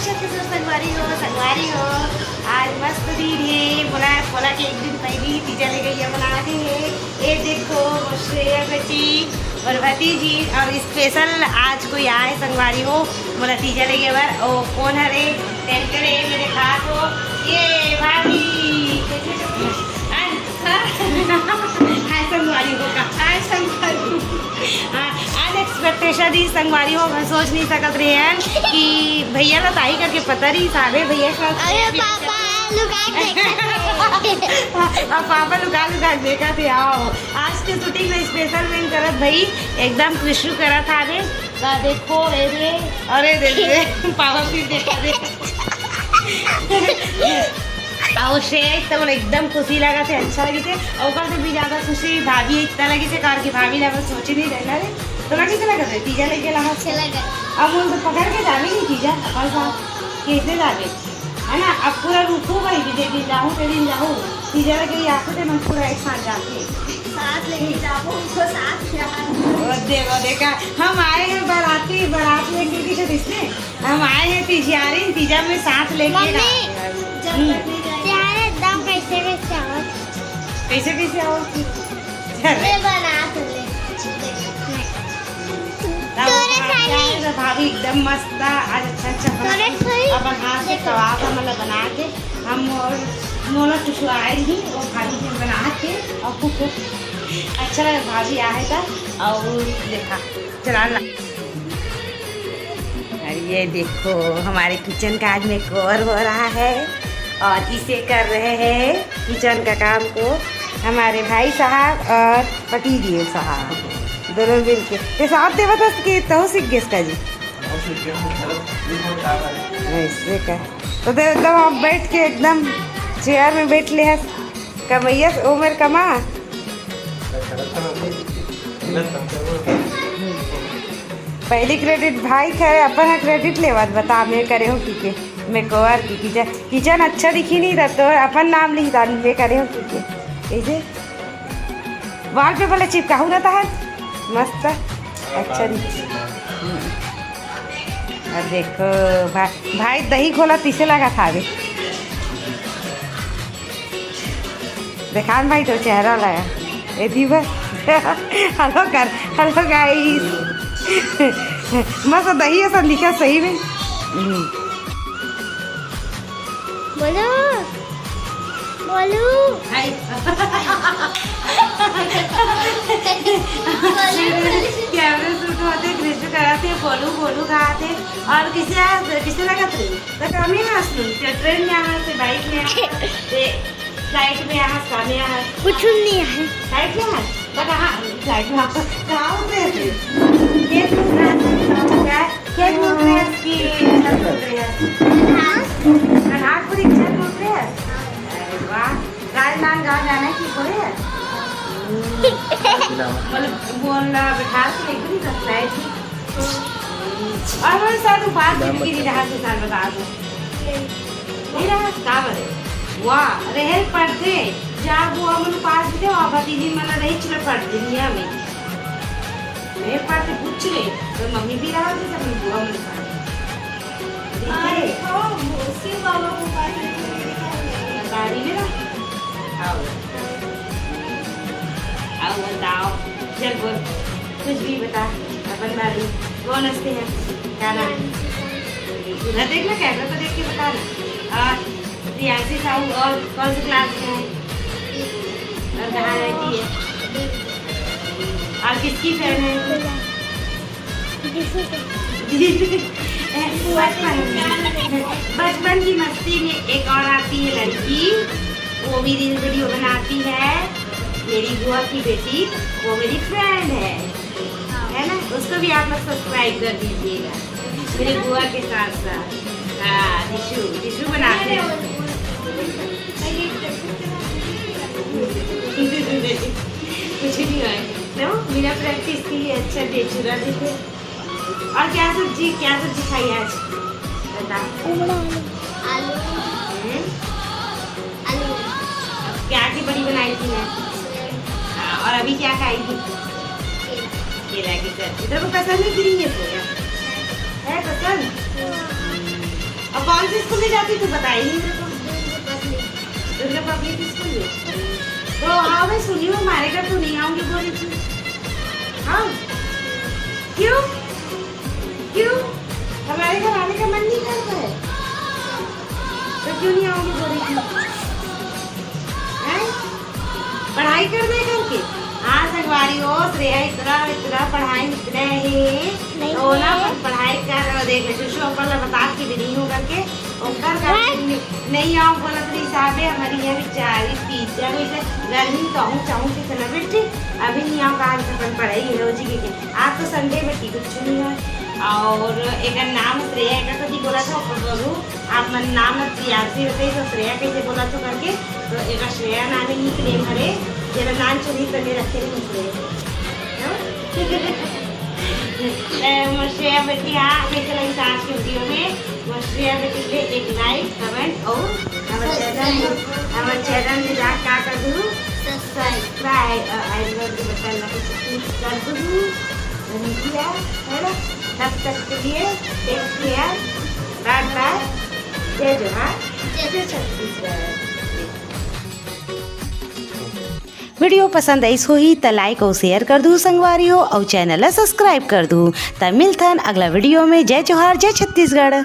संगवारी हो आज मस्त दिन है। बोला कि एक दिन पहले तीजा ले गई है बना के है। ये देखो श्रेया बच्ची और भतीजी और स्पेशल आज कोई आए संगवारी हो बोला तीजा ले गए बार। ओ कौन हरे टेन करे मेरे खास हो ये भाभी संगवारी हो का अनएक्सपेक्टेशन ही संगवारी हो। मैं सोच नहीं सकत रहे हैं कि भैया का ताई करके पता नहीं सारे भैया का पापा लुका देखा थे। आओ आज के शूटिंग में स्पेशल में करत भाई एकदम खुशू करा था रे का देखो अरे दे पापा फिर देखा दे और तो एकदम खुशी लगा थे अच्छा लगी थे और से भी ज़्यादा खुशी भाभी इतना लगी थे कार की भाभी लगा सोची नहीं रहना रे तो लगी से लगा थे तीजा लेके लगा से लगा अब उनको पकड़ के जावे नहीं तीजा और साहब कैसे जावे है ना। अब पूरा रुको भाई भी दिन जाऊँ ते दिन जाऊँ तीजा लगे आते थे मैं पूरा एक साथ जाते साथ लेके जाओ उनको साथ देखा हम आए हैं बारात लेके किसे इसने हम आए हैं तिजारी तीजा में साथ लेके कैसे आओ भाभी एकदम मस्त आज अच्छा अपन हाथ से कबाब मतलब बना के हम मोला कुछ आए ही और भाभी ने बना के और खूब अच्छा लगा भाभी आए था और देखा चला। ये देखो हमारे किचन का आज में कवर हो रहा है और इसे कर रहे हैं किचन का काम को हमारे भाई साहब और भतीजे साहब दोनों मिल के साथ देवा था कि तो सीख गए इसका जी ऐसे का तो एकदम आप बैठ के एकदम चेयर में बैठ ले कमैया उम्र कमा पहली क्रेडिट भाई करे अपन क्रेडिट लेवत बता मैं करे हूँ कि मैं कवर की किचन अच्छा दिखी नहीं रहा तो अपन नाम लिखता मैं करे हूँ कि कैसे वाल पे बोले चिपकाहू रहता है मस्त अच्छा दिखी। और देखो भाई दही खोला तीसे लगा था अभी देखान भाई तो चेहरा लगा ए दीवा हेलो गाइस मस्त दही ऐसा लिखा सही में बोलो बोलो कैमरे शूट होते कृष्ण कराते बोलू खाते और किसे लगा तो कमी है ट्रेन में आना से बाइक में फ्लाइट में यहाँ सामने यहाँ कुछ नहीं है फ्लाइट में लगा हाँ फ्लाइट में आपको कहाँ उतरे थे राजनांद गाँव जाना है कि बोले बोलना बैठा के एक भी सकता है और हमारे साथ बात की रहा से साल बता दो नहीं रहा का बरे वाह रहे पढ़ते जब वो हम पास थे और भतीजी मतलब रही चले पढ़ते दुनिया में रहे पढ़ते पूछ ले तो मम्मी भी रहा थी सब बुआ में गाड़ी में ना आओ बताओ चल बोल कुछ भी बता अपन बारी कौन हंसते हैं क्या नाम उधर देखना कैमरा तो देख के बता ना। और रियासी साहू और कौन सी क्लास में है और कहाँ रहती है और किसकी फैन है बचपन की मस्ती में एक और आती है लड़की वो भी रील वीडियो बनाती है मेरी बुआ की बेटी वो मेरी फ्रेंड है ना उसको भी आप लोग सब्सक्राइब कर दीजिएगा मेरी बुआ के साथ साथ। हाँ टिशू बनाते हैं कुछ नहीं है ना मेरा प्रैक्टिस के लिए अच्छा बेचूरा देते। और क्या सब्जी खाई आज बता आलू क्या की बड़ी बनाई थी मैं और अभी क्या खाई थी केला की सब्जी। तो पसंद नहीं गिरी है पसंद अब कौन सी स्कूल में जाती तू बताई नहीं मेरे को। दुर्गा पब्लिक स्कूल में। तो हाँ मैं सुनी हूँ, हमारे घर तो नहीं आऊंगी बोली थी। हाँ क्यों क्यों हमारे घर आने का मन नहीं करता है तो क्यों नहीं आऊंगी बोली थी? हैं? पढ़ाई कर दे करके। हाँ संगवारी हो श्रेया इतना इतना पढ़ाई इतना है तो ना पढ़ाई कर देख शिशु अंकल ने बता के भी नहीं हो करके नहीं आऊँ बोला तो हिसाब है हमारी यहाँ बेचारी पिज्जा गर्मी कहूँ चाहूँ कितना बेटे अभी नहीं आऊँ कहा अपन पढ़ाई है रोजी के आज तो संडे बेटी कुछ नहीं है। और एक नाम श्रेया का तो बोला था बोलू आप मन नाम प्रियांशी होते तो श्रेया कैसे बोला तो करके तो एक श्रेया नाम ही निकले हमारे जरा नाम चुनी करने रखे श्रेया बेटी हाँ देख लगी आज के वीडियो में श्रेया बेटी के एक लाइक कमेंट और हमारे चैनल में जा क्या कर दूँ सब्सक्राइब कर दूँ है ना। तब तक के लिए टेक केयर बाय बाय जय जोहार जय छत्तीसगढ़। वीडियो पसंद आई ही तो लाइक और शेयर कर दूँ संगवारी हो और चैनल सब्सक्राइब कर दूँ। तब मिलथन अगला वीडियो में। जय जोहार जय छत्तीसगढ़।